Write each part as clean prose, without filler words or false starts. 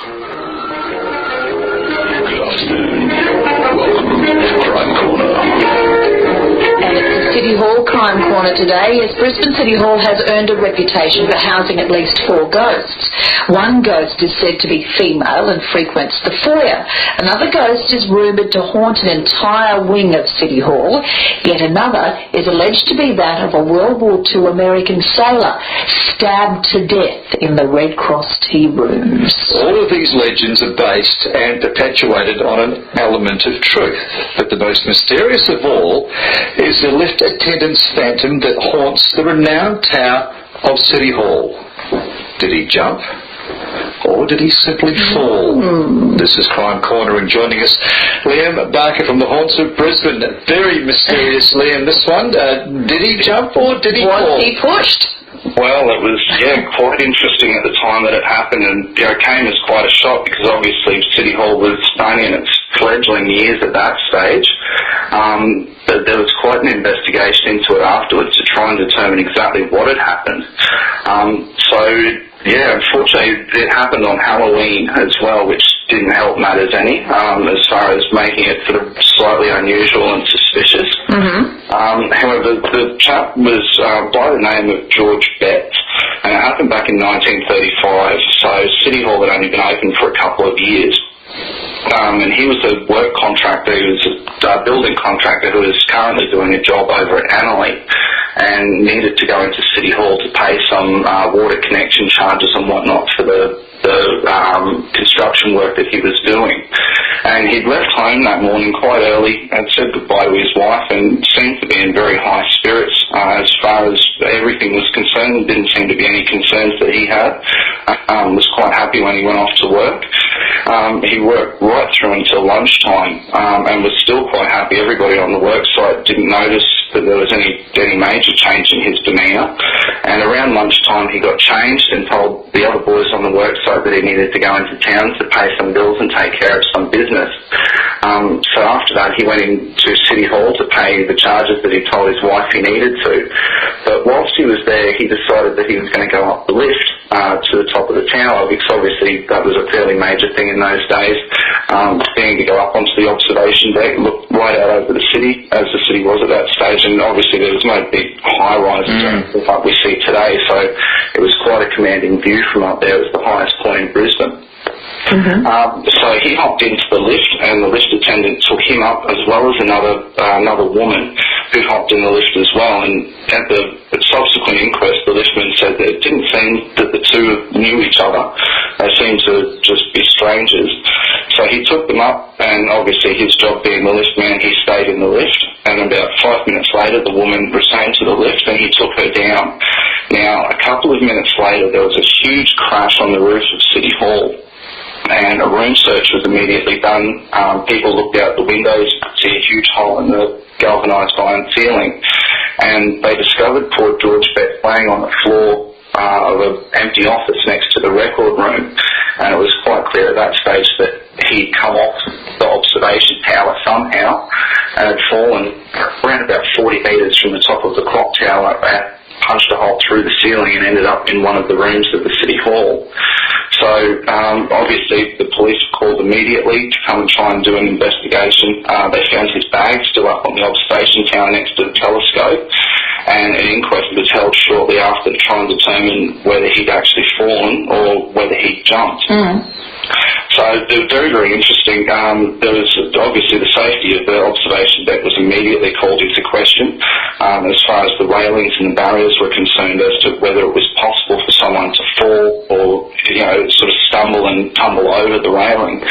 Welcome to Crime Corner. And it's the City Hall Crime Corner today, as Brisbane City Hall has earned a reputation for housing at least 4 ghosts. One ghost is said to be female and frequents the foyer. Another ghost is rumoured to haunt an entire wing of City Hall. Yet another is alleged to be that of a World War II American sailor stabbed to death in the Red Cross tea rooms. All of these legends are based and perpetuated on an element of truth. But the most mysterious of all is the lift attendant's phantom that haunts the renowned tower of City Hall. Did he jump? Or did he simply fall? This is Crime Corner, and joining us, Liam Barker from the Haunts of Brisbane. Very mysterious, Liam, this one. Did he jump or did he fall? Was he pushed? Well, it was, quite interesting at the time that it happened, and it came as quite a shock because obviously City Hall was only in its fledgling years at that stage. But there was quite an investigation into it afterwards to try and determine exactly what had happened. Unfortunately, it happened on Halloween as well, which didn't help matters any, as far as making it sort of slightly unusual and suspicious. However, the chap was by the name of George Betts, and it happened back in 1935, so City Hall had only been open for a couple of years. And he was a work contractor, he was a building contractor who was currently doing a job over at Annerley and needed to go into City Hall to pay some water connection charges and whatnot for the construction work that he was doing. And he'd left home that morning quite early and said goodbye to his wife and seemed to be in very high spirits as far as everything was concerned. There didn't seem to be any concerns that he had. Was quite happy when he went off to work. He worked right through until lunchtime and was still quite happy. Everybody on the work site didn't notice that there was any major change in his demeanour. And around lunchtime he got changed and told the other boys on the work site that he needed to go into town to pay some bills and take care of some business. So after that he went into City Hall to pay the charges that he told his wife he needed to. But whilst he was there, he decided that he was going to go up the lift to the top of the tower, because obviously that was a fairly major thing in those days. Being to go up onto the observation deck, look right out over the city, as the city was at that stage, and obviously there was no big high-rises or anything like we see today, so it was quite a commanding view from up there. It was the highest point in Brisbane. So he hopped into the lift, and the lift attendant took him up, as well as another woman who hopped in the lift as well. And at the subsequent inquest, the liftman said that it didn't seem that the two knew each other. They seemed to just be strangers. So he took them up, and obviously his job being the liftman, he stayed in the lift. And about 5 minutes later, the woman returned to the lift, and he took her down. Now, a couple of minutes later, there was a huge crash on the roof of City Hall, and a room search was immediately done. People looked out the windows, could see a huge hole in the galvanised iron ceiling, and they discovered poor George Betts laying on the floor of an empty office next to the record room. And it was quite clear at that stage that he'd come off the observation tower somehow and had fallen around about 40 metres from the top of the clock tower and punched a hole through the ceiling and ended up in one of the rooms of the City Hall. So obviously the police were called immediately to come and try and do an investigation. They found his bag still up on the observation tower next to the telescope, and an inquest was held shortly after to try and determine whether he'd actually fallen or whether he'd jumped. So they were very, very interesting. There was obviously the safety of the observation deck was immediately called into question as far as the railings and the barriers were concerned, as to whether it was possible for someone to fall or, sort of stumble and tumble over the railing.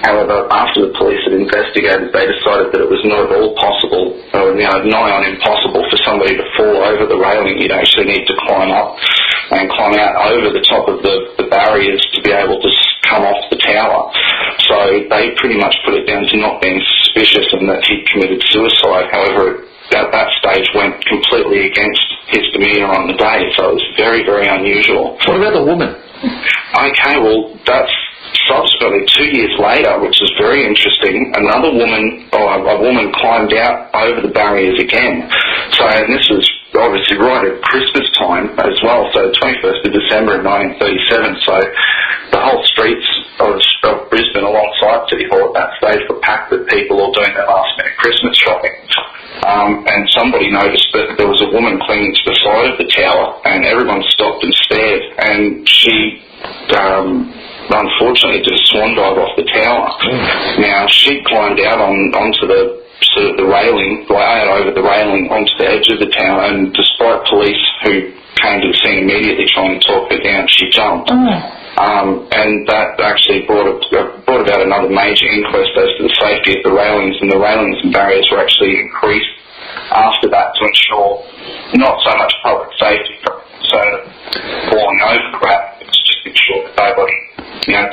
However, after the police had investigated, they decided that it was not at all possible, or nigh on impossible, for somebody to fall over the railing. You'd actually need to climb up and climb out over the top of the barriers to be able to come off the tower. So they pretty much put it down to not being suspicious and that he'd committed suicide. However, at that stage went completely against his demeanour on the day, so it was very, very unusual. What about the woman? Okay, well, that's subsequently 2 years later, which is very interesting, another woman, a woman climbed out over the barriers again. So, and this was obviously right at Christmas time as well, so 21st of December of 1937, so the whole streets of Brisbane alongside City Hall at that stage were packed with people all doing their last-minute Christmas shopping. And somebody noticed that there was a woman clinging to the side of the tower, and everyone stopped and stared, and she unfortunately did a swan dive off the tower. Now, she climbed out onto the sort of the railing, out over the railing onto the edge of the tower, and despite police who came to the scene immediately trying to talk her down, she jumped. And that actually brought about another major inquest as to the safety of the railings, and the railings and barriers were actually increased after that to ensure not so much public safety from concern of falling over crap, but to just ensure that nobody,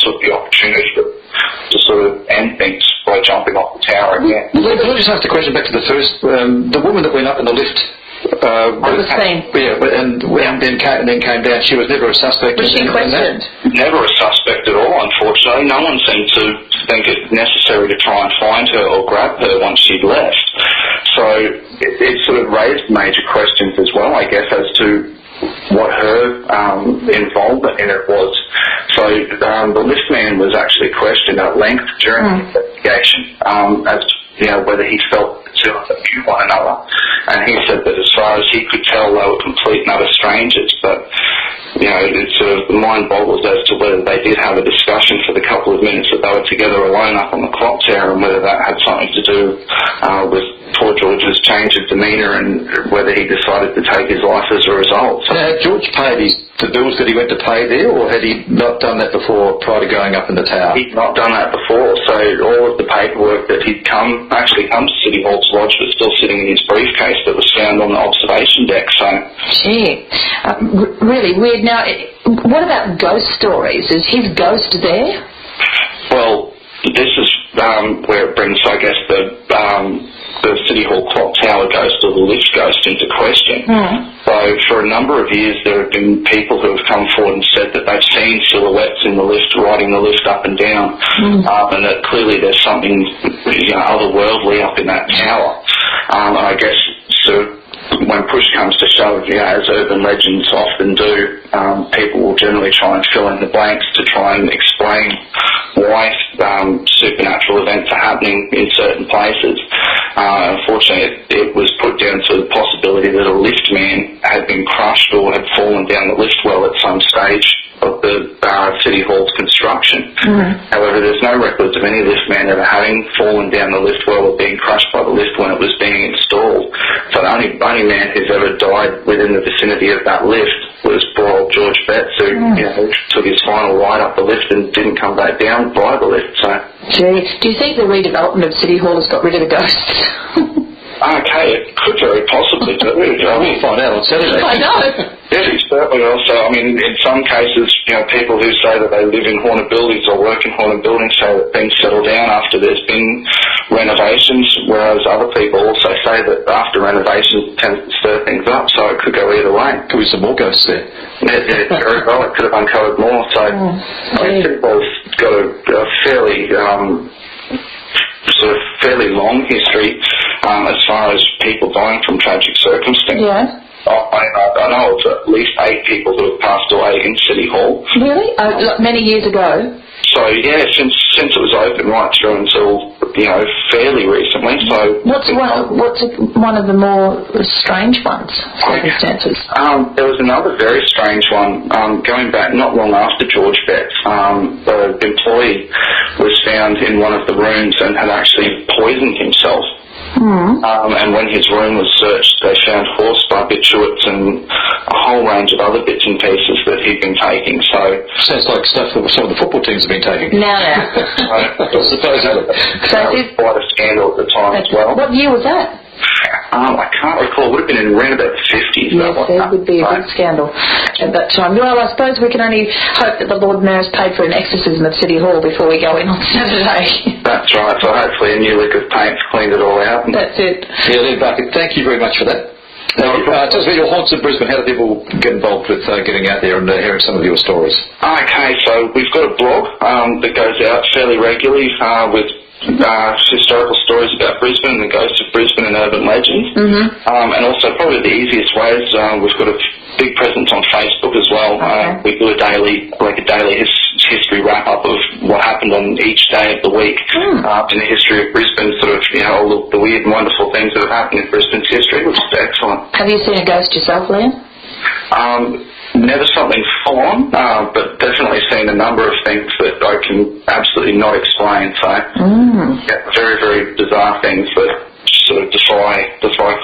took the opportunity to sort of end things by jumping off the tower again. Can I just ask the question back to the first, the woman that went up in the lift? Was seen. Yeah, and then came down. She was never a suspect. Was she questioned? Never a suspect at all, unfortunately. No one seemed to think it necessary to try and find her or grab her once she'd left. So it sort of raised major questions as well, I guess, as to what her involvement in it was. So the liftman was actually questioned at length during the investigation as to whether he felt the two of them knew one another, and he said that as far as he could tell, they were complete and utter strangers. But it sort of mind boggles as to whether they did have a discussion for the couple of minutes that they were together alone up on the clock tower, and whether that had something to do with poor George's change of demeanour and whether he decided to take his life as a result. So, now, had George paid the bills that he went to pay there, or had he not done that before prior to going up in the tower? He'd not done that before, so all of the paperwork that he'd actually come to City Hall to lodge was still sitting in his briefcase that was found on the observation deck. So, gee, really weird. Now, what about ghost stories? Is his ghost there? Well, this is where it brings, I guess, the City Hall clock tower ghost or the lift ghost into question. So for a number of years there have been people who have come forward and said that they've seen silhouettes in the lift riding the lift up and down, and that clearly there's something otherworldly up in that tower. And I guess when push comes to shove, as urban legends often do, people will generally try and fill in the blanks to try and explain why supernatural events are happening in certain places. Unfortunately, it was put down to the possibility that a liftman had been crushed or had fallen down the lift well at some stage of the City Hall's construction. However, there's no records of any liftman ever having fallen down the lift well or being crushed by the lift when it was being installed. So the only man who's ever died within the vicinity of that lift was poor old George Betts, who took his final ride up the lift and didn't come back down by the lift. So, gee, do you think the redevelopment of City Hall has got rid of the ghosts? Okay, it could very possibly do. We'll find out on Saturday. I know. Yes, certainly also. I mean, in some cases, people who say that they live in haunted buildings or work in haunted buildings say that things settle down after there's been renovations, whereas other people also say that after renovations it tends to stir things up, so it could go either way. Could be some more ghosts there. Yeah, very well. It could have uncovered more. So I think it's got a fairly fairly long history as far as people dying from tragic circumstances. Yeah. I know of at least 8 people who have passed away in City Hall. Really? Many years ago? So, yeah, since it was open right through until, fairly recently. So What's one of the more strange ones, circumstances? There was another very strange one going back not long after George Betts. The employee was found in one of the rooms and had actually poisoned himself. And when his room was searched, they found horse barbiturates and a whole range of other bits and pieces that he'd been taking. So sounds like stuff that some of the football teams have been taking. No. Supposedly. That was quite a scandal at the time as well. What year was that? I can't recall. It would have been in around about the 50s. Yes, it would be a big scandal at that time. Well, I suppose we can only hope that the Lord Mayor's paid for an exorcism at City Hall before we go in on Saturday. That's right. So hopefully a new lick of paint's cleaned it all out. That's it. Yeah, Lynn Barker, thank you very much for that. Tell us about your Haunts of Brisbane. How do people get involved with getting out there and hearing some of your stories? Okay, so we've got a blog that goes out fairly regularly with historical stories about Brisbane and the ghosts of Brisbane and urban legends. And also probably the easiest way is we've got a big presence on Facebook as well. We do a daily history wrap-up of what happened happened on each day of the week in the history of Brisbane, sort of, all the weird and wonderful things that have happened in Brisbane's history, which is excellent. Have you seen a ghost yourself, Liam? Never something full on, but definitely seen a number of things that I can absolutely not explain. So, very, very bizarre things that sort of defy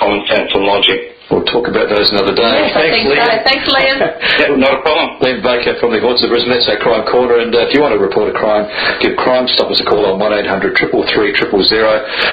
common sense and logic. We'll talk about those another day. Yes, thanks, Liam. So. Thanks, Liam. Yeah, not a problem. Liam Baker from the Haunts of Brisbane. That's our Crime Corner. And if you want to report a crime, give Crime Stoppers a call on 1-800-333-000.